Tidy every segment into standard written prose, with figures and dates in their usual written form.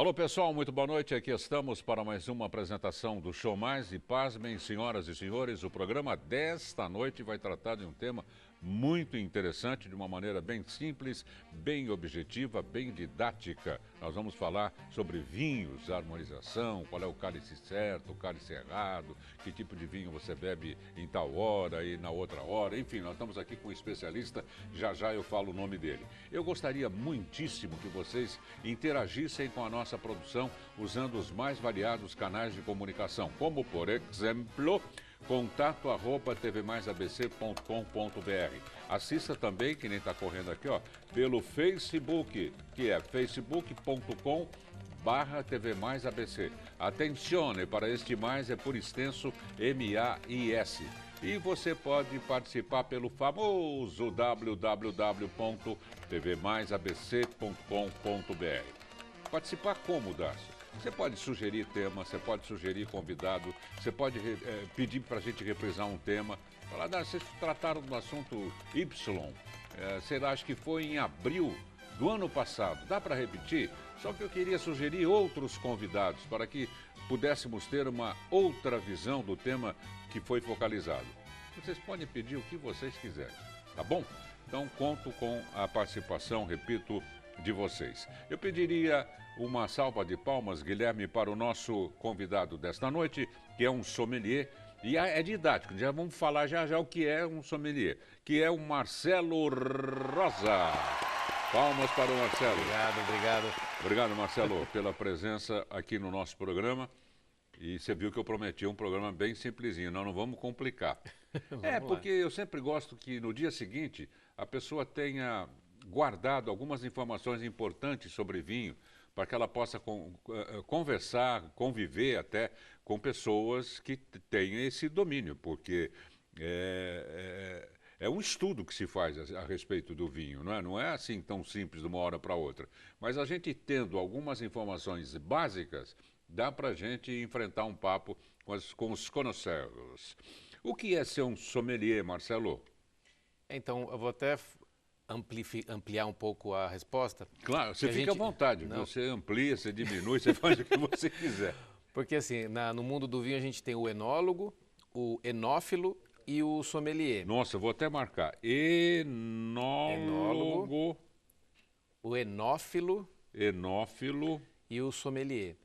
Alô pessoal, muito boa noite. Aqui estamos para mais uma apresentação do Show Mais e pasmem, senhoras e senhores, o programa desta noite vai tratar de um tema muito interessante, de uma maneira bem simples, bem objetiva, bem didática. Nós vamos falar sobre vinhos, harmonização, qual é o cálice certo, o cálice errado, que tipo de vinho você bebe em tal hora e na outra hora. Enfim, nós estamos aqui com um especialista, já já eu falo o nome dele. Eu gostaria muitíssimo que vocês interagissem com a nossa produção usando os mais variados canais de comunicação, como por exemplo, contato@tvmaisabc.com.br. Assista também, que nem está correndo aqui, ó, pelo Facebook, que é facebook.com/tvmaisabc. Atencione, para este mais é por extenso MAIS. E você pode participar pelo famoso www.tvmaisabc.com.br. Participar como, Dácio? Você pode sugerir tema, você pode sugerir convidado, você pode pedir para a gente reprisar um tema. Falar, Dácio, vocês trataram do assunto Y, será acho que foi em abril do ano passado. Dá para repetir? Só que eu queria sugerir outros convidados para que pudéssemos ter uma outra visão do tema que foi focalizado. Vocês podem pedir o que vocês quiserem, tá bom? Então conto com a participação, repito, de vocês. Eu pediria uma salva de palmas, Guilherme, para o nosso convidado desta noite, que é um sommelier, e é didático, já vamos falar já o que é um sommelier, que é o Marcelo Rosa. Palmas para o Marcelo. Obrigado. Obrigado, Marcelo, pela presença aqui no nosso programa. E você viu que eu prometi um programa bem simplesinho, nós não vamos complicar. Porque eu sempre gosto que no dia seguinte a pessoa tenha guardado algumas informações importantes sobre vinho, para que ela possa conversar, conviver até com pessoas que tenham esse domínio, porque é um estudo que se faz a respeito do vinho, não é assim tão simples de uma hora para outra. Mas a gente tendo algumas informações básicas, dá para a gente enfrentar um papo com os conhecedores. O que é ser um sommelier, Marcelo? Então, eu vou até ampliar um pouco a resposta. Claro, você fica à vontade, você amplia, você diminui, você faz o que você quiser. Porque assim, no mundo do vinho a gente tem o enólogo, o enófilo e o sommelier. Nossa, eu vou até marcar. Enólogo, o enófilo e o sommelier.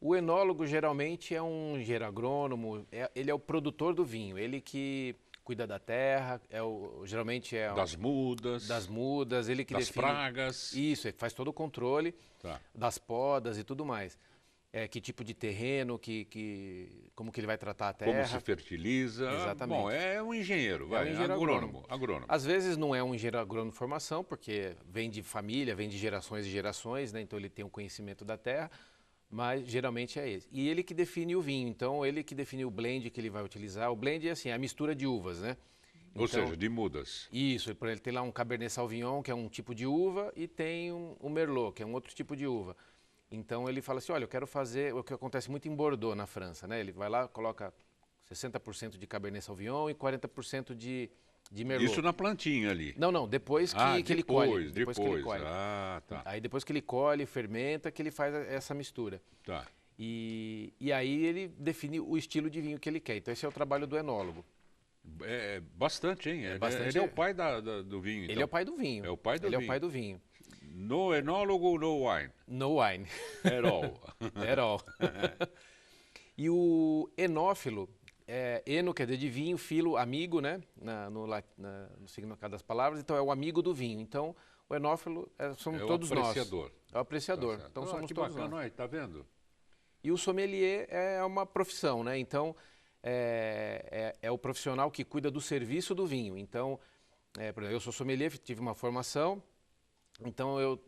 O enólogo geralmente é um engenheiro agrônomo, ele é o produtor do vinho, ele que cuida da terra, geralmente é das mudas, ele que das define, pragas. Isso, ele faz todo o controle das podas e tudo mais. Que tipo de terreno, como que ele vai tratar a terra. Como se fertiliza. Exatamente. Bom, é um engenheiro, um engenheiro agrônomo. Às vezes não é um engenheiro agrônomo de formação, porque vem de família, vem de gerações e gerações, né? Então ele tem um conhecimento da terra, mas geralmente é esse. E ele que define o vinho, então ele que define o blend que ele vai utilizar. O blend é assim, a mistura de uvas, né? Ou seja, de mudas. Isso, por ele tem lá um Cabernet Sauvignon, que é um tipo de uva, e tem um Merlot, que é um outro tipo de uva. Então ele fala assim, olha, eu quero fazer o que acontece muito em Bordeaux, na França, né? Ele vai lá, coloca 60% de Cabernet Sauvignon e 40% de Merlot. Isso na plantinha ali? Não, depois que ele colhe. Depois que ele colhe. Tá. Aí depois que ele colhe, fermenta, que ele faz essa mistura. Tá. E aí ele define o estilo de vinho que ele quer. Então esse é o trabalho do enólogo. É bastante, hein? Ele é o pai do vinho, então. Ele é o pai do vinho. É o pai do vinho. Ele é o pai do vinho. No enólogo, no wine. No wine. At all. At all. E o enófilo, eno quer dizer de vinho, filo, amigo, né? No significado das palavras, então é o amigo do vinho. Então, o enófilo somos todos nós. É o apreciador. Tá, então somos que todos bacana, nós. Aí, tá vendo? E o sommelier é uma profissão, né? Então, é o profissional que cuida do serviço do vinho. Então, por exemplo, eu sou sommelier, tive uma formação. Então,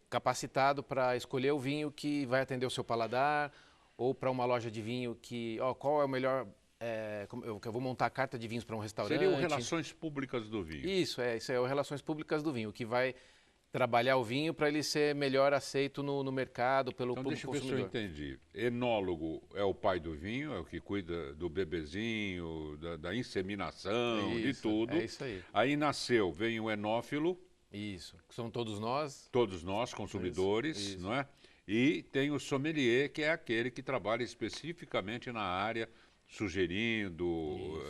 capacitado para escolher o vinho que vai atender o seu paladar, ou para uma loja de vinho qual é o melhor... eu vou montar a carta de vinhos para um restaurante. Seria o Relações Públicas do Vinho. Isso é o Relações Públicas do Vinho, que vai trabalhar o vinho para ele ser melhor aceito no mercado, pelo público consumidor. Então, deixa eu ver se eu entendi. Enólogo é o pai do vinho, é o que cuida do bebezinho, da inseminação, de tudo. É isso aí. Aí nasceu, vem o enófilo. Isso, que são todos nós, consumidores, Isso. não é? E tem o sommelier, que é aquele que trabalha especificamente na área, sugerindo,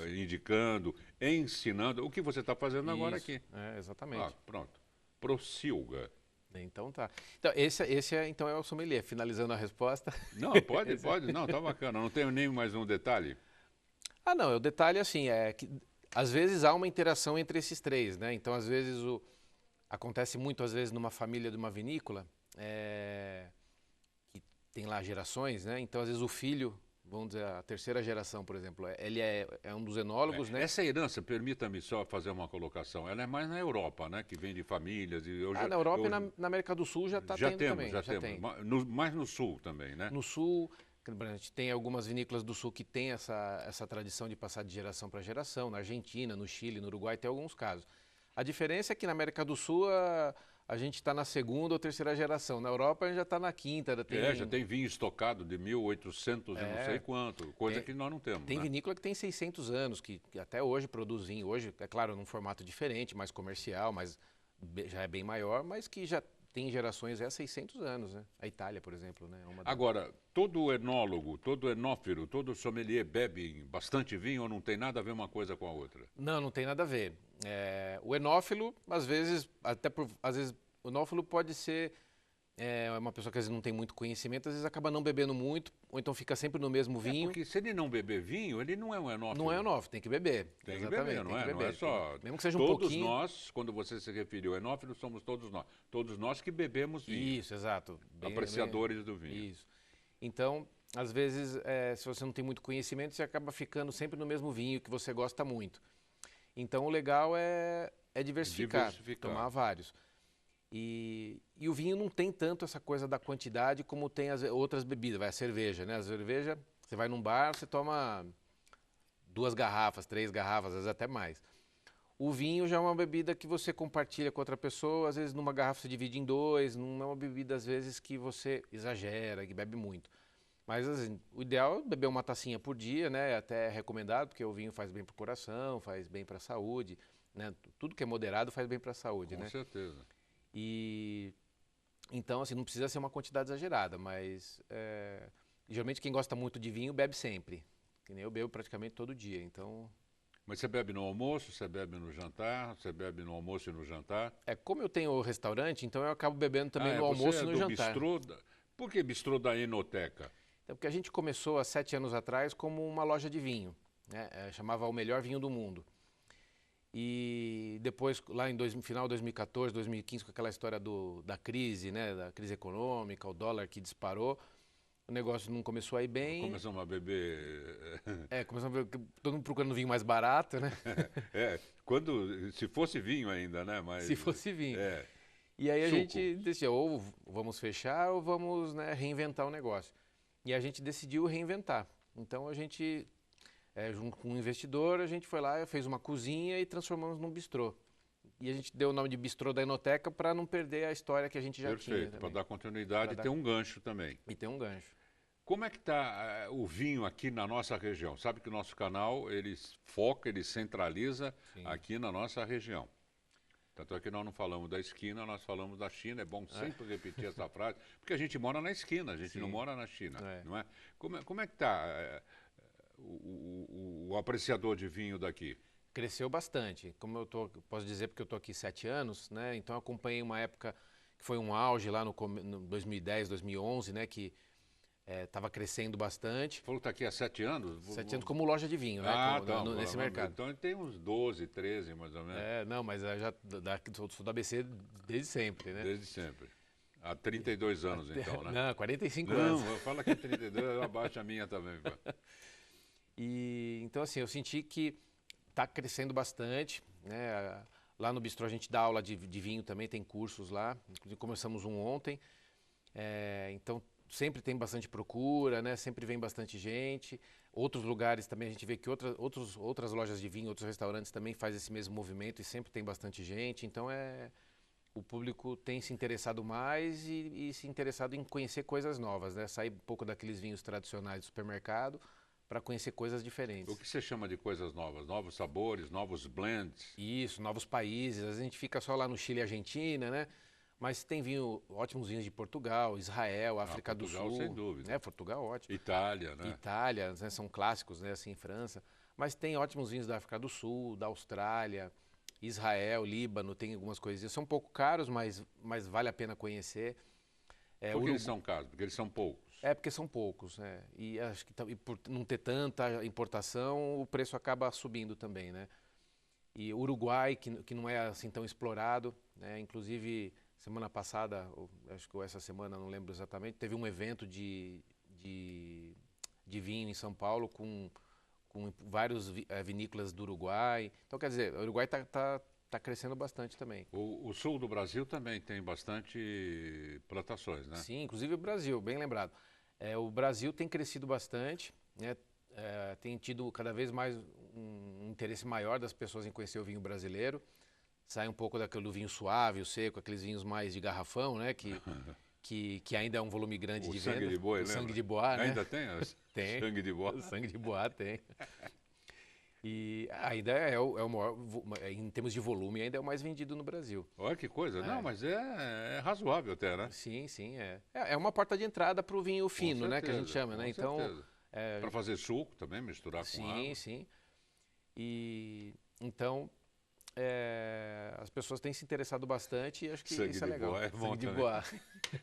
Isso. indicando, ensinando, o que você está fazendo agora Isso, aqui. exatamente. Pronto. Procilga. Então tá. Então, esse é, então é o sommelier. Finalizando a resposta. Não, pode. Não, tá bacana. Não tenho nem mais um detalhe. Ah, não, o detalhe assim é que às vezes há uma interação entre esses três, né? Então, às vezes acontece muito às vezes numa família de uma vinícola, que tem lá gerações, né? Então, às vezes o filho, vamos dizer, a terceira geração, por exemplo, ele é um dos enólogos, né? Essa herança, permita-me só fazer uma colocação, ela é mais na Europa, né? Que vem de famílias. E Na Europa e na América do Sul já está tendo também. Já temos. Tem. Mais no sul também, né? No Sul, a gente tem algumas vinícolas do Sul que tem essa tradição de passar de geração para geração. Na Argentina, no Chile, no Uruguai, tem alguns casos. A diferença é que na América do Sul a gente está na segunda ou terceira geração. Na Europa a gente já está na quinta. Já tem vinho estocado de 1800 e não sei quanto, coisa que nós não temos. Tem né? vinícola que tem 600 anos, que até hoje produz vinho. Hoje, é claro, num formato diferente, mais comercial, mas já é bem maior, mas que já tem gerações há 600 anos, né? A Itália, por exemplo, né? Agora, todo enólogo, todo enófilo, todo sommelier bebe bastante vinho ou não tem nada a ver uma coisa com a outra? Não tem nada a ver. O enófilo, às vezes, às vezes, o enófilo pode ser uma pessoa que às vezes não tem muito conhecimento, às vezes acaba não bebendo muito, ou então fica sempre no mesmo vinho. Porque se ele não beber vinho, ele não é um enófilo. Não é enófilo, tem que beber. Tem que Exatamente, beber, não é? Não é só... Mesmo que seja um todos pouquinho. nós, quando você se referiu ao enófilo, somos todos nós. Todos nós que bebemos vinho. Isso, exato. Apreciadores do vinho. Isso. Então, às vezes, se você não tem muito conhecimento, você acaba ficando sempre no mesmo vinho que você gosta muito. Então, o legal é diversificar, tomar vários. E o vinho não tem tanto essa coisa da quantidade como tem as outras bebidas. Vai a cerveja, né? A cerveja, você vai num bar, você toma 2 garrafas, 3 garrafas, às vezes até mais. O vinho já é uma bebida que você compartilha com outra pessoa, às vezes numa garrafa você divide em 2, não é uma bebida às vezes que você exagera, que bebe muito. Mas assim, o ideal é beber uma tacinha por dia, né? Até é recomendado, porque o vinho faz bem para o coração, faz bem para a saúde, né? Tudo que é moderado faz bem para a saúde, né? Com certeza. E então, assim, não precisa ser uma quantidade exagerada, mas geralmente quem gosta muito de vinho bebe sempre. Que nem eu bebo praticamente todo dia, então... Mas você bebe no almoço, você bebe no jantar, você bebe no almoço e no jantar? Como eu tenho o restaurante, então eu acabo bebendo também no almoço e no jantar. Por que bistrô da Enoteca? Porque a gente começou há 7 anos atrás como uma loja de vinho, né? Chamava O Melhor Vinho do Mundo. E depois, lá final de 2014, 2015, com aquela história da crise, né? Da crise econômica, o dólar que disparou, o negócio não começou a ir bem. Começamos a beber... Começamos a ver todo mundo procurando vinho mais barato, né? Se fosse vinho ainda, né? Mas, se fosse vinho. E aí a gente decidiu, ou vamos fechar ou vamos, né, reinventar o negócio. E a gente decidiu reinventar. Então a gente... junto com um investidor, a gente foi lá, fez uma cozinha e transformamos num bistrô. E a gente deu o nome de Bistrô da Enoteca para não perder a história que a gente já tinha. Perfeito, para dar continuidade e ter um gancho também. E ter um gancho. Como é que está o vinho aqui na nossa região? Sabe que o nosso canal, ele foca, ele centraliza aqui na nossa região. Tanto é que nós não falamos da esquina, nós falamos da China. É bom sempre repetir essa frase, porque a gente mora na esquina, a gente não mora na China, não é? Como é que está... o apreciador de vinho daqui? Cresceu bastante. Como posso dizer, porque eu estou aqui 7 anos, né? Então eu acompanhei uma época que foi um auge lá no 2010, 2011, né? Que estava crescendo bastante. Falou que está aqui há 7 anos? 7 anos como loja de vinho, né? Nesse mercado. Então tem uns 12, 13 mais ou menos. Não, mas eu já sou da ABC desde sempre, né? Desde sempre. Há 32 anos então, né? Não, 45 anos. Não, fala que é 32, abaixa a minha também. E então assim, eu senti que está crescendo bastante, né? Lá no Bistrô a gente dá aula de vinho também, tem cursos lá. Inclusive começamos um ontem. Então sempre tem bastante procura, né? Sempre vem bastante gente. Outros lugares também a gente vê que outras lojas de vinho, outros restaurantes também fazem esse mesmo movimento e sempre tem bastante gente. Então o público tem se interessado mais e se interessado em conhecer coisas novas, né? Sair um pouco daqueles vinhos tradicionais do supermercado para conhecer coisas diferentes. O que você chama de coisas novas? Novos sabores, novos blends? Isso, novos países. Às vezes a gente fica só lá no Chile e Argentina, né? Mas tem vinho, ótimos vinhos de Portugal, Israel, África do Portugal, Sul. sem dúvida. Portugal, ótimo. Itália, né? Itália, né? São clássicos, né? Assim, França. Mas tem ótimos vinhos da África do Sul, da Austrália, Israel, Líbano, tem algumas coisinhas. São um pouco caros, mas vale a pena conhecer. Por que eles são caros? Porque eles são poucos. Porque são poucos, né? E acho que e por não ter tanta importação, o preço acaba subindo também, né? E Uruguai, que não é assim tão explorado, né? Inclusive, semana passada, acho que essa semana, não lembro exatamente, teve um evento de vinho em São Paulo com vários vinícolas do Uruguai. Então, quer dizer, o Uruguai está crescendo bastante também. O sul do Brasil também tem bastante plantações, né? Sim, inclusive o Brasil, bem lembrado. O Brasil tem crescido bastante, né? Tem tido cada vez mais um interesse maior das pessoas em conhecer o vinho brasileiro. Sai um pouco do vinho suave, o seco, aqueles vinhos mais de garrafão, né? Que ainda é um volume grande de venda. Sangue de boi, lembra? Sangue de boa, né? Ainda tem? Tem. Sangue de boa. O sangue de boa tem. E ainda é o maior, em termos de volume, ainda é o mais vendido no Brasil. Olha que coisa. Não, mas é razoável até, né? Sim, sim, é. É uma porta de entrada para o vinho fino, né? Que a gente chama, né? Então, para fazer suco também, misturar com água. Sim, sim. E então as pessoas têm se interessado bastante e acho que Sangue isso é legal. Boa é bom Sangue de também. boa.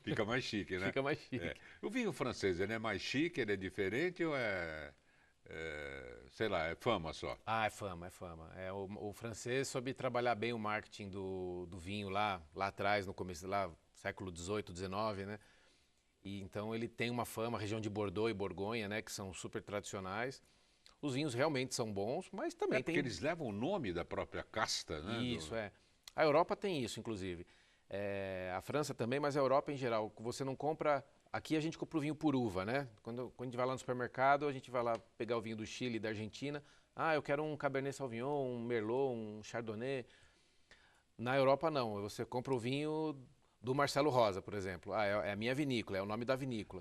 Fica mais chique, né? Fica mais chique. O vinho francês, ele é mais chique, ele é diferente ou sei lá, é fama só? É fama, é fama. O francês soube trabalhar bem o marketing do vinho lá atrás, no começo, lá século XVIII, XIX, né? E então ele tem uma fama, a região de Bordeaux e Borgonha, né? Que são super tradicionais. Os vinhos realmente são bons, mas também porque eles levam o nome da própria casta, né? Isso, A Europa tem isso, inclusive. A França também, mas a Europa em geral. Você não compra... Aqui a gente compra o vinho por uva, né? Quando a gente vai lá no supermercado, a gente vai lá pegar o vinho do Chile, da Argentina. Eu quero um Cabernet Sauvignon, um Merlot, um Chardonnay. Na Europa, não. Você compra o vinho do Marcelo Rosa, por exemplo. É a minha vinícola, é o nome da vinícola.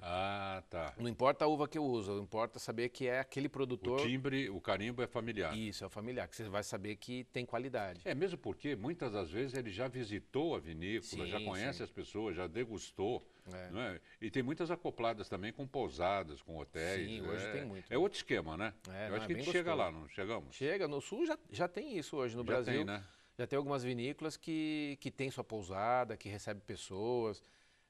Tá. Não importa a uva que eu uso, importa saber que é aquele produtor... O timbre, o carimbo é familiar. Isso, é o familiar, que você vai saber que tem qualidade. Mesmo porque muitas das vezes ele já visitou a vinícola, já conhece as pessoas, já degustou. Não é? E tem muitas acopladas também com pousadas, com hotéis. Sim, hoje tem muito. É outro esquema, né? Eu acho que a gente chega lá, não chegamos? Chega, no sul já tem isso hoje, no Brasil. Já tem, né? Já tem algumas vinícolas que tem sua pousada, que recebe pessoas.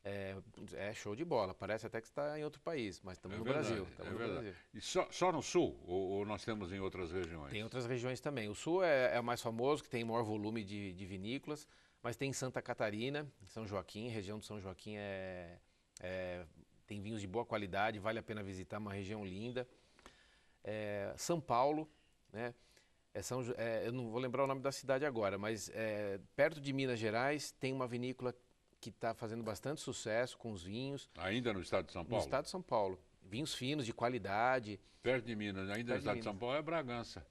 É show de bola. Parece até que está em outro país, mas estamos no Brasil. No Brasil. E só no sul? Ou nós temos em outras regiões? Tem outras regiões também. O sul é o mais famoso, que tem maior volume de vinícolas, mas tem Santa Catarina, São Joaquim, região de São Joaquim tem vinhos de boa qualidade, vale a pena visitar, uma região linda. São Paulo, né? Eu não vou lembrar o nome da cidade agora, mas perto de Minas Gerais tem uma vinícola que está fazendo bastante sucesso com os vinhos. Ainda no estado de São Paulo? No estado de São Paulo. Vinhos finos, de qualidade. Perto de Minas, ainda no estado de São Paulo é Bragança.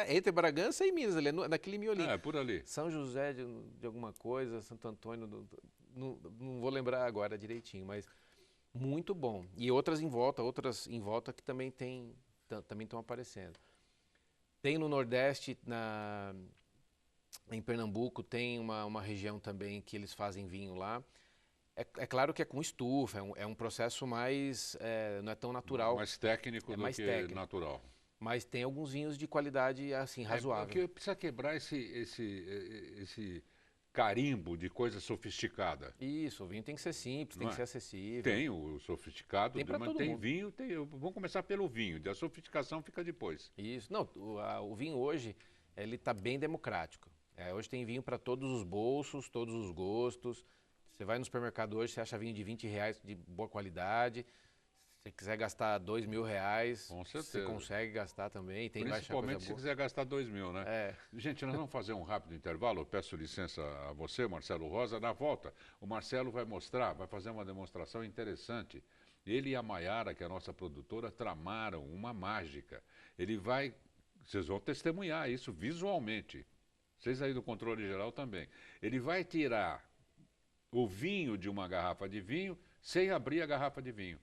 Entre Bragança e Minas, ali, naquele miolinho. Por ali. São José de alguma coisa, Santo Antônio, não vou lembrar agora direitinho, mas muito bom. E outras em volta que também estão aparecendo. Tem no Nordeste, em Pernambuco, tem uma região também que eles fazem vinho lá. É claro que é com estufa, é um processo mais... não é tão natural. Mais técnico do que natural. Mas tem alguns vinhos de qualidade, assim, razoável. Porque precisa quebrar esse carimbo de coisa sofisticada. Isso, o vinho tem que ser simples, tem que ser acessível. Tem o sofisticado, tem mas tem vinho, vamos começar pelo vinho, a sofisticação fica depois. Isso, não, o vinho hoje, ele está bem democrático. Hoje tem vinho para todos os bolsos, todos os gostos. Você vai no supermercado hoje, você acha vinho de R$20 de boa qualidade. Se você quiser gastar R$2.000, com certeza, você consegue gastar também. Principalmente se quiser gastar R$2.000, né? Gente, nós vamos fazer um rápido intervalo. Eu peço licença a você, Marcelo Rosa. Na volta, o Marcelo vai fazer uma demonstração interessante. Ele e a Maiara, que é a nossa produtora, tramaram uma mágica. Vocês vão testemunhar isso visualmente. Vocês aí do controle geral também. Ele vai tirar o vinho de uma garrafa de vinho sem abrir a garrafa de vinho.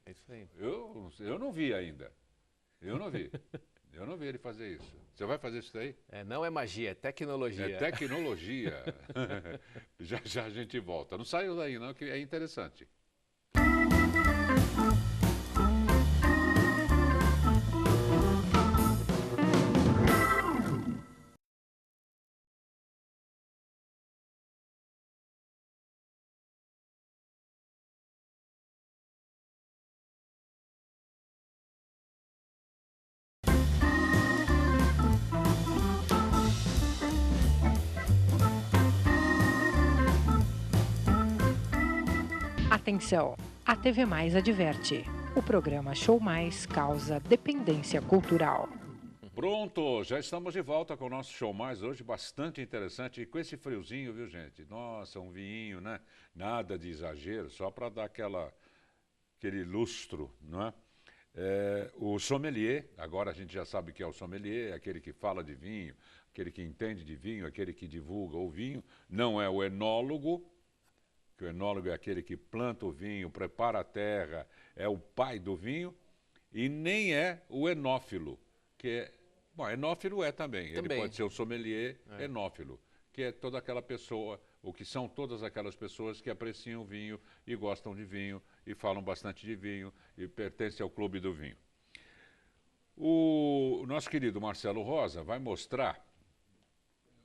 É isso aí. Eu não vi ainda. Eu não vi. Eu não vi ele fazer isso. Você vai fazer isso daí? Não é magia, é É tecnologia. tecnologia. Já já a gente volta. Não saiu daí, não, que é interessante. Atenção! A TV Mais adverte. O programa Show Mais causa dependência cultural. Pronto, já estamos de volta com o nosso Show Mais, hoje bastante interessante, e com esse friozinho, viu, gente? Nossa, um vinho, né? Nada de exagero, só para dar aquele lustro, não é? O sommelier, agora a gente já sabe que é o sommelier, aquele que fala de vinho, aquele que entende de vinho, aquele que divulga o vinho, não é o enólogo, que o enólogo é aquele que planta o vinho, prepara a terra, é o pai do vinho, e nem é o enófilo, que é... Bom, enófilo é também. Ele pode ser um sommelier enófilo, que é toda aquela pessoa, ou que são todas aquelas pessoas que apreciam vinho e gostam de vinho e falam bastante de vinho e pertencem ao clube do vinho. O nosso querido Marcelo Rosa vai mostrar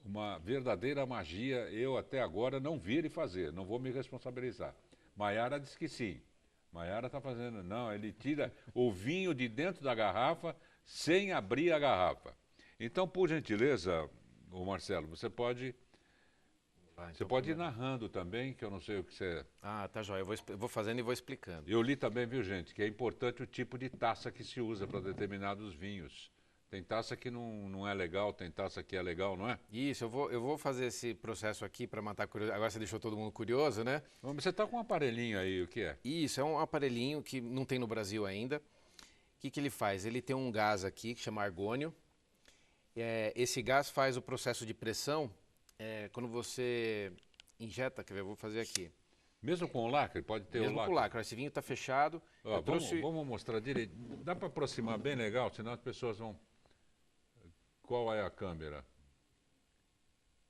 uma verdadeira magia. Eu até agora não vi ele fazer, não vou me responsabilizar. Maiara disse que sim. Maiara está fazendo, não, ele tira o vinho de dentro da garrafa sem abrir a garrafa. Então, por gentileza, o Marcelo, você pode ir narrando também, que eu não sei o que você... Ah, tá jóia. Eu vou fazendo e vou explicando. Eu li também, viu, gente, que é importante o tipo de taça que se usa para determinados vinhos. Tem taça que não é legal, tem taça que é legal, não é? Isso, eu vou fazer esse processo aqui para matar a curiosidade. Agora você deixou todo mundo curioso, né? Você está com um aparelhinho aí, o que é? Isso, é um aparelhinho que não tem no Brasil ainda. O que ele faz? Ele tem um gás aqui que chama argônio. Esse gás faz o processo de pressão quando você injeta, quer ver, eu vou fazer aqui. Mesmo com o lacre? Pode ter Mesmo o lacre? com o lacre. Esse vinho está fechado. Ó, vamos mostrar direito. Dá para aproximar bem legal, senão as pessoas vão... Qual é a câmera?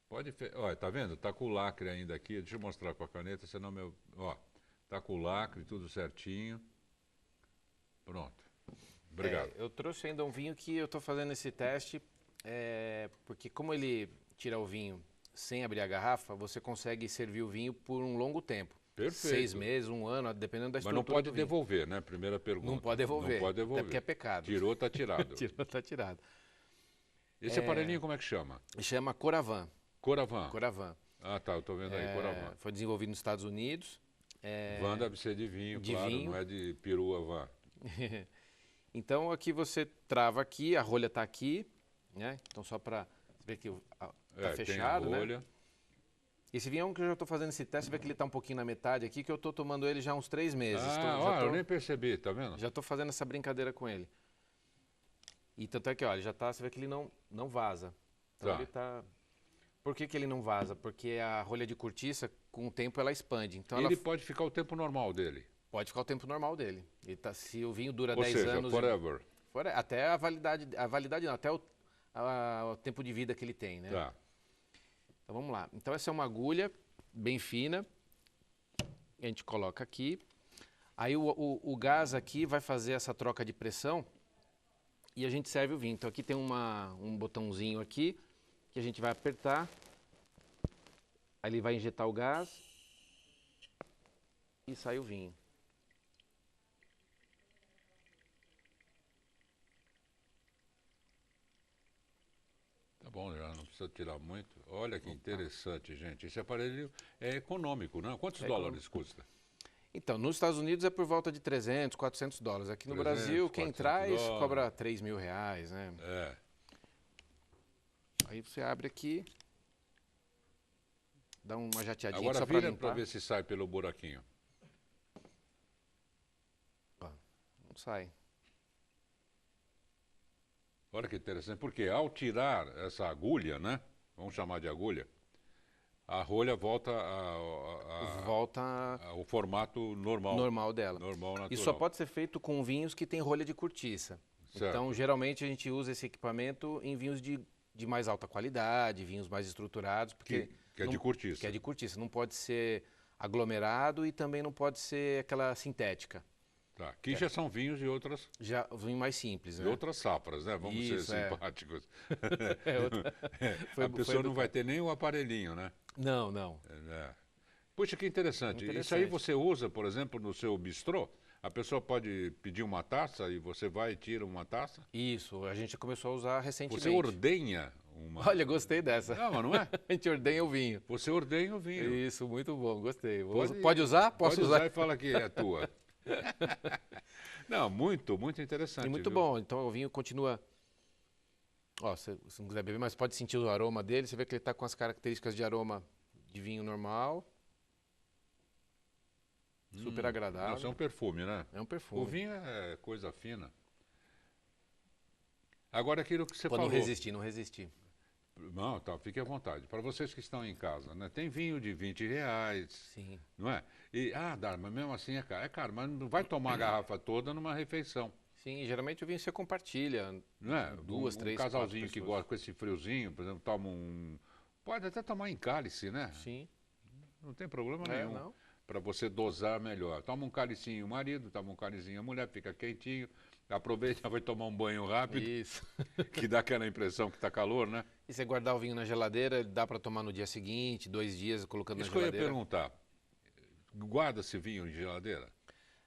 Olha, tá vendo? Tá com o lacre ainda aqui. Deixa eu mostrar com a caneta, senão meu... Ó, tá com o lacre, tudo certinho. Pronto. Obrigado. Eu trouxe ainda um vinho que eu estou fazendo esse teste, porque como ele tira o vinho sem abrir a garrafa, você consegue servir o vinho por um longo tempo. Perfeito. 6 meses, 1 ano, dependendo da estrutura. Mas não pode devolver, né? Primeira pergunta. Não pode devolver. Não pode devolver. Até porque é pecado. Tirou, tá tirado. Tirou, tá tirado. Esse aparelhinho como é que chama? Chama Coravin. Coravin. Coravin. Ah, tá, eu tô vendo aí, Coravin. Foi desenvolvido nos Estados Unidos. Van deve ser de vinho, claro, vinho. não é de perua van. Então aqui você trava aqui, a rolha está aqui, né? Então só para ver que tá fechado, tem a rolha. né? Esse vinho é um que eu já estou fazendo esse teste, você vê que ele está um pouquinho na metade aqui, que eu estou tomando ele já há uns 3 meses. Eu nem percebi, tá vendo? Já estou fazendo essa brincadeira com ele. E tanto é que, olha, já tá, você vê que ele não vaza. Então ele tá... Por que ele não vaza? Porque a rolha de cortiça, com o tempo, ela expande. Então ele pode ficar o tempo normal dele? Pode ficar o tempo normal dele. Se o vinho dura Ou 10 seja, anos... forever. Até a validade não, até o tempo de vida que ele tem, né? Tá. Então vamos lá. Então essa é uma agulha bem fina. A gente coloca aqui. Aí o gás aqui vai fazer essa troca de pressão e a gente serve o vinho. Então aqui tem um botãozinho aqui que a gente vai apertar. Aí ele vai injetar o gás e sai o vinho. Tá bom, já não precisa tirar muito. Olha que interessante, gente. Esse aparelho é econômico, não? Quantos dólares custa? Então, nos Estados Unidos é por volta de 300, 400 dólares. Aqui no Brasil, quem traz cobra 3 mil reais, né? É. Aí você abre aqui, dá uma jateadinha Agora só para vira limpar. para ver se sai pelo buraquinho. Ó, não sai. Olha que interessante, porque ao tirar essa agulha, né? Vamos chamar de agulha. A rolha volta Volta ao formato normal. normal dela. Normal, natural. Isso só pode ser feito com vinhos que têm rolha de cortiça. Certo. Então, geralmente, a gente usa esse equipamento em vinhos de mais alta qualidade, vinhos mais estruturados, porque Que é de cortiça. que é de cortiça. Não pode ser aglomerado e também não pode ser aquela sintética. Tá. Que já são vinhos de outras, Já vinho mais simples, né? outras safras, né? Vamos Isso, ser simpáticos. Foi- A pessoa foi não vai ter nem o aparelhinho, né? Não, não. É. Puxa, que interessante. Isso Interessante. aí você usa, por exemplo, no seu bistrô? A pessoa pode pedir uma taça e você vai e tira uma taça? Isso, a gente começou a usar recentemente. Você ordenha uma... Olha, gostei dessa. Não, mas não é? A gente ordenha o vinho. Você ordenha o vinho. Isso, muito bom, gostei. Pode- Pode usar? Posso Pode usar? usar e fala que é tua. Não, muito interessante. E muito viu? bom. Então o vinho continua. Ó, se não quiser beber, mas pode sentir o aroma dele. Você vê que ele está com as características de aroma de vinho normal. Super agradável. Não, isso é um perfume, né? É um O perfume. vinho é coisa fina. Agora aquilo que você Pô, falou. não resistir, não resistir. Não, tá, fique à vontade. Para vocês que estão em casa, né? Tem vinho de R$ 20, Sim. não é? E, Dar, mas mesmo assim é caro. É caro, mas não vai tomar a garrafa toda numa refeição, Sim, geralmente o vinho você compartilha. não é? Duas, três, um casalzinho quatro que pessoas. gosta com esse friozinho, por exemplo, toma um... Pode até tomar em cálice, né? Sim. Não tem problema É, nenhum. não. Para você dosar melhor. Toma um cálicinho o marido, toma um cálicinho a mulher, fica quentinho. Aproveita, vai tomar um banho rápido, Isso. que dá aquela impressão que está calor, né? E você guardar o vinho na geladeira, dá para tomar no dia seguinte, 2 dias colocando Isso na que eu ia geladeira. perguntar. Guarda-se vinho em geladeira?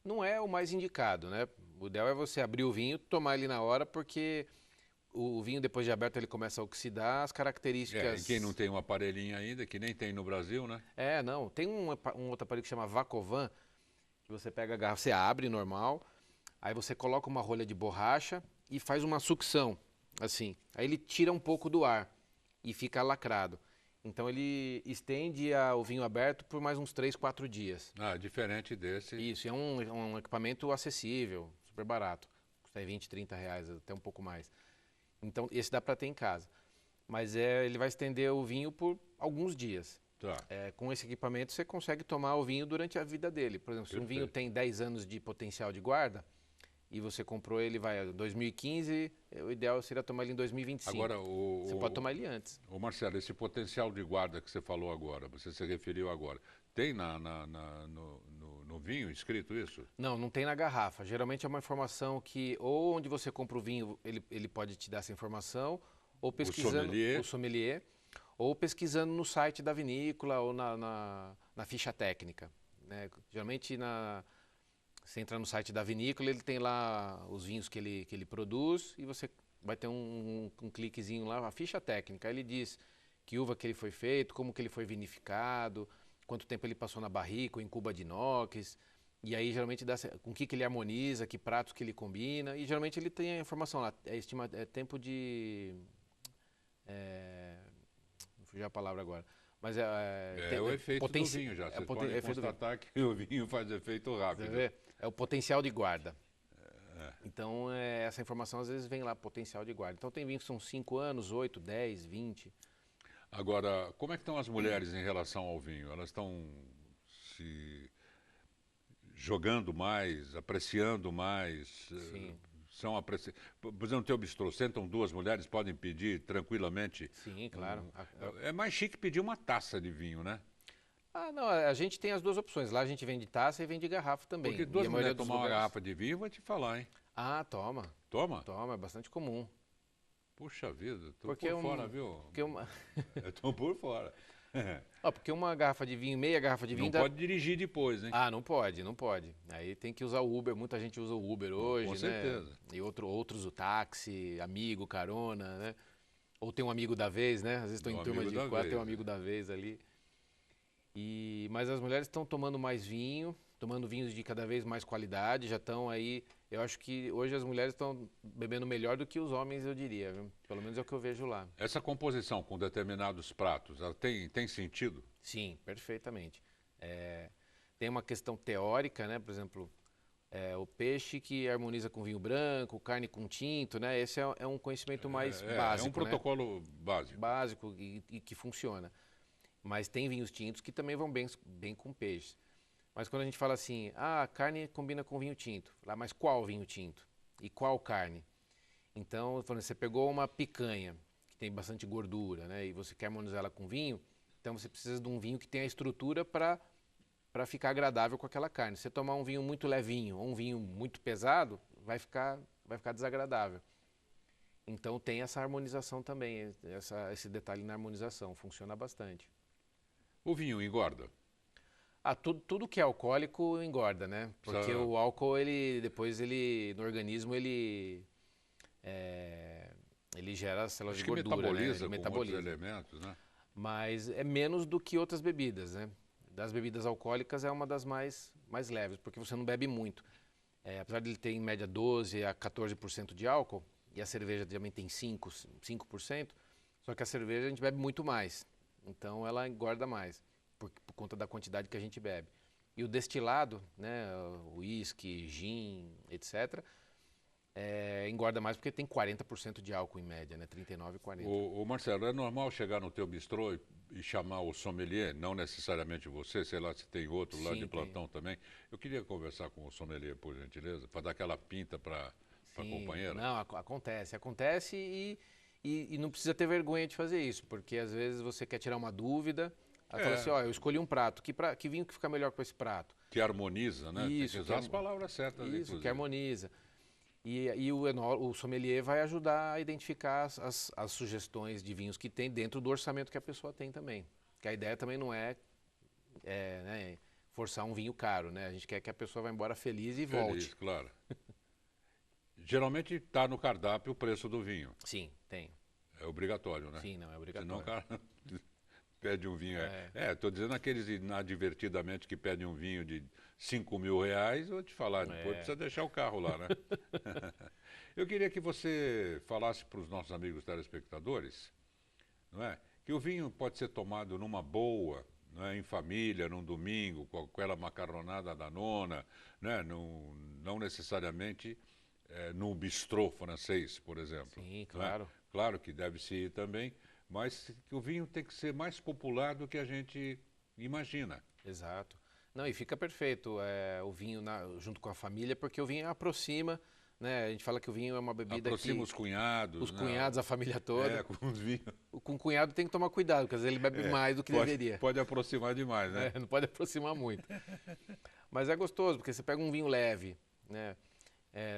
Não é o mais indicado, né? O ideal é você abrir o vinho, tomar ele na hora, porque o vinho depois de aberto ele começa a oxidar, as características. E quem não tem um aparelhinho ainda, que nem tem no Brasil, né? É, não. Tem um outro aparelho que chama Vacovan, que você pega a garrafa, você abre normal, aí você coloca uma rolha de borracha e faz uma sucção, assim. Aí ele tira um pouco do ar e fica lacrado. Então ele estende o vinho aberto por mais uns 3, 4 dias. Ah, diferente desse. Isso, é um equipamento acessível, super barato. Custa aí 20, 30 reais, até um pouco mais. Então esse dá para ter em casa. Mas ele vai estender o vinho por alguns dias. Tá. Com esse equipamento você consegue tomar o vinho durante a vida dele. Por exemplo, se um vinho Perfeito. tem 10 anos de potencial de guarda e você comprou ele em 2015, o ideal seria tomar ele em 2025. Agora, Você pode tomar ele antes. Ô Marcelo, esse potencial de guarda que você falou agora, você se referiu agora, tem no vinho escrito isso? Não, não tem na garrafa. Geralmente é uma informação que ou onde você compra o vinho, ele pode te dar essa informação, ou pesquisando o sommelier, ou pesquisando no site da vinícola ou na ficha técnica, né? Geralmente você entra no site da vinícola, ele tem lá os vinhos que ele produz e você vai ter um cliquezinho lá, a ficha técnica. Aí ele diz que uva que ele foi feito, como que ele foi vinificado, quanto tempo ele passou na barrica ou em cuba de inox. E aí geralmente dá com que ele harmoniza, que pratos que ele combina. E geralmente ele tem a informação lá, tempo de... Não fugiu a palavra agora. Mas É o efeito do vinho já. Você pode efeito do vinho. constatar que o vinho faz efeito rápido. Você vê? É o potencial de guarda. Então, essa informação às vezes vem lá, potencial de guarda. Então, tem vinhos que são 5 anos, 8, 10, 20. Agora, como é que estão as mulheres em relação ao vinho? Elas estão se jogando mais, apreciando mais? Sim. Por exemplo, no teu bistrô, sentam 2 mulheres, podem pedir tranquilamente? Sim, claro. É mais chique pedir uma taça de vinho, né? Não, a gente tem as duas opções. Lá a gente vende taça e vende garrafa também. Porque E 2 a maioria mulheres dos tomar uma lugares- garrafa de vinho, eu vou te falar, hein? Toma. Toma? Toma, é bastante comum. Puxa vida, tô Porque por fora, viu? Eu tô por fora. Porque uma garrafa de vinho, meia garrafa de vinho... Não pode dirigir depois, hein? Não pode, não pode. Aí tem que usar o Uber, muita gente usa o Uber hoje, com né? certeza. E outros o táxi, amigo, carona, né? Ou tem um amigo da vez, né? Às vezes estão Um em turma amigo de da 4, vez, tem um amigo da vez ali. Mas as mulheres estão tomando mais vinho, tomando vinhos de cada vez mais qualidade, já estão aí... Eu acho que hoje as mulheres estão bebendo melhor do que os homens, eu diria, viu? Pelo menos é o que eu vejo lá. Essa composição com determinados pratos, ela tem sentido? Sim, perfeitamente. Tem uma questão teórica, né? Por exemplo, o peixe que harmoniza com vinho branco, carne com tinto, né? Esse é um conhecimento mais básico, É um protocolo básico. básico e que funciona. Mas tem vinhos tintos que também vão bem com peixes. Mas quando a gente fala assim, a carne combina com vinho tinto. Mas qual vinho tinto? E qual carne? Então, você pegou uma picanha, que tem bastante gordura, né? E você quer harmonizar ela com vinho, então você precisa de um vinho que tenha a estrutura para ficar agradável com aquela carne. Se você tomar um vinho muito levinho ou um vinho muito pesado, vai ficar desagradável. Então tem essa harmonização também, esse detalhe na harmonização, funciona bastante. O vinho engorda? Tudo que é alcoólico engorda, né? Porque o álcool, depois no organismo, ele gera células de gordura, metaboliza, né? Ele metaboliza com outros elementos, né? Mas é menos do que outras bebidas, né? Das bebidas alcoólicas é uma das mais leves, porque você não bebe muito. Apesar de ele ter em média 12 a 14% de álcool, e a cerveja também tem 5%, só que a cerveja a gente bebe muito mais. Então ela engorda mais, por conta da quantidade que a gente bebe. E o destilado, né, o uísque, gin, etc., engorda mais porque tem 40% de álcool em média, né? 39 e 40. O Marcelo, é normal chegar no teu bistrô e chamar o sommelier, não necessariamente você, sei lá se tem outro lá de plantão também. Eu queria conversar com o sommelier, por gentileza, para dar aquela pinta para a companheira. Não, acontece e não precisa ter vergonha de fazer isso, porque às vezes você quer tirar uma dúvida, aí fala assim, eu escolhi um prato, que vinho que fica melhor com esse prato? Que harmoniza, né? Isso, tem que usar as palavras certas. Isso, inclusive. que harmoniza. E o sommelier vai ajudar a identificar as sugestões de vinhos que tem dentro do orçamento que a pessoa tem também. Que a ideia também não é, né, forçar um vinho caro, né? A gente quer que a pessoa vá embora feliz e volte. Claro. Geralmente está no cardápio o preço do vinho. Sim, tem. É obrigatório, né? Sim, não, é obrigatório. Senão o cara pede um vinho. Estou dizendo aqueles inadvertidamente que pedem um vinho de 5 mil reais, vou te falar, depois precisa deixar o carro lá, né? Eu queria que você falasse para os nossos amigos telespectadores, não é? Que o vinho pode ser tomado numa boa, não é? Em família, num domingo, com aquela macarronada da nona, né? Não necessariamente num bistrô francês, por exemplo. Sim, claro. Não é? Claro que deve-se ir também, mas que o vinho tem que ser mais popular do que a gente imagina. Exato. Não, e fica perfeito o vinho junto com a família, porque o vinho aproxima, né? A gente fala que o vinho é uma bebida aproxima os cunhados. Os cunhados, a família toda. Com os vinhos. Com o cunhado tem que tomar cuidado, porque às vezes ele bebe mais do que deveria. Pode aproximar demais, né? Não pode aproximar muito. Mas é gostoso, porque você pega um vinho leve, né?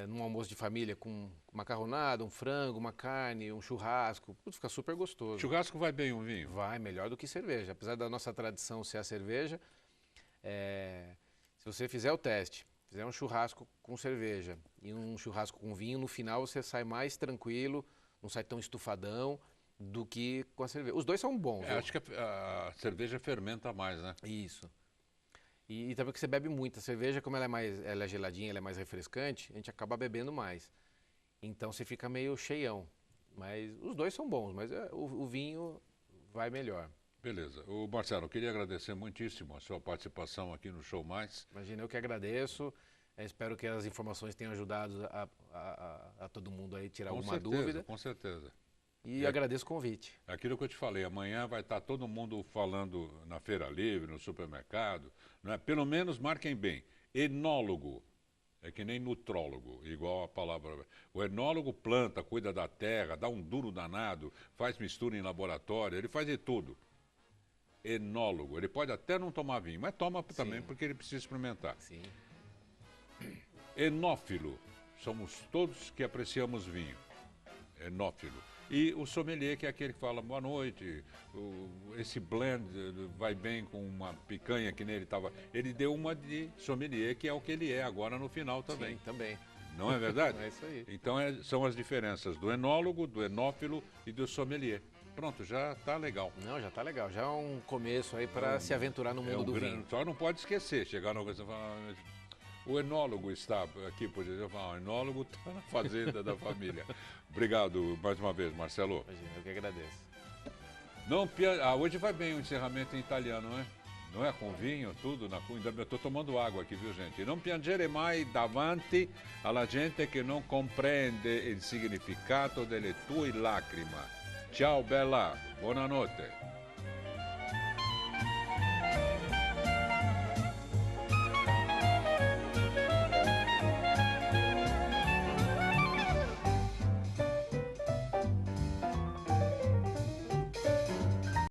Num almoço de família com macarronada, um frango, uma carne, um churrasco, fica super gostoso. Churrasco vai bem um vinho? Vai, melhor do que cerveja. Apesar da nossa tradição ser a cerveja, se você fizer o teste, fizer um churrasco com cerveja e um churrasco com vinho, no final você sai mais tranquilo, não sai tão estufadão do que com a cerveja. Os dois são bons. Acho que a cerveja fermenta mais, né? Isso. E também que você bebe muito. A cerveja, como ela é geladinha, ela é mais refrescante, a gente acaba bebendo mais. Então você fica meio cheião. Mas os dois são bons, mas o vinho vai melhor. Beleza. O Marcelo, eu queria agradecer muitíssimo a sua participação aqui no Show Mais. Imagina, eu que agradeço. Espero que as informações tenham ajudado a todo mundo aí tirar alguma dúvida. Com certeza. E agradeço o convite. Aquilo que eu te falei, amanhã vai estar todo mundo falando na Feira Livre, no supermercado, não é? Pelo menos marquem bem, enólogo, é que nem nutrólogo, igual a palavra. O enólogo planta, cuida da terra, dá um duro danado, faz mistura em laboratório, ele faz de tudo. Enólogo, ele pode até não tomar vinho, mas toma também porque ele precisa experimentar. Sim. Enófilo, somos todos que apreciamos vinho. Enófilo. E o sommelier, que é aquele que fala, boa noite, esse blend vai bem com uma picanha que nele estava. Ele deu uma de sommelier, que é o que ele é agora no final também. Sim, também. Não é verdade? É isso aí. Então são as diferenças do enólogo, do enófilo e do sommelier. Pronto, já está legal. Não, já está legal. Já é um começo aí para se aventurar no mundo do vinho. Só não pode esquecer, chegar na coisa e falar... O enólogo está aqui, por exemplo, o enólogo está na fazenda da família. Obrigado mais uma vez, Marcelo. Imagina, eu que agradeço. Hoje vai bem o encerramento em italiano, não é? Não é com vinho, tudo na cunha. Eu estou tomando água aqui, viu, gente? Não piangere mai davanti alla gente che non comprende il significato delle tue lacrime. Ciao, bella. Buonanotte.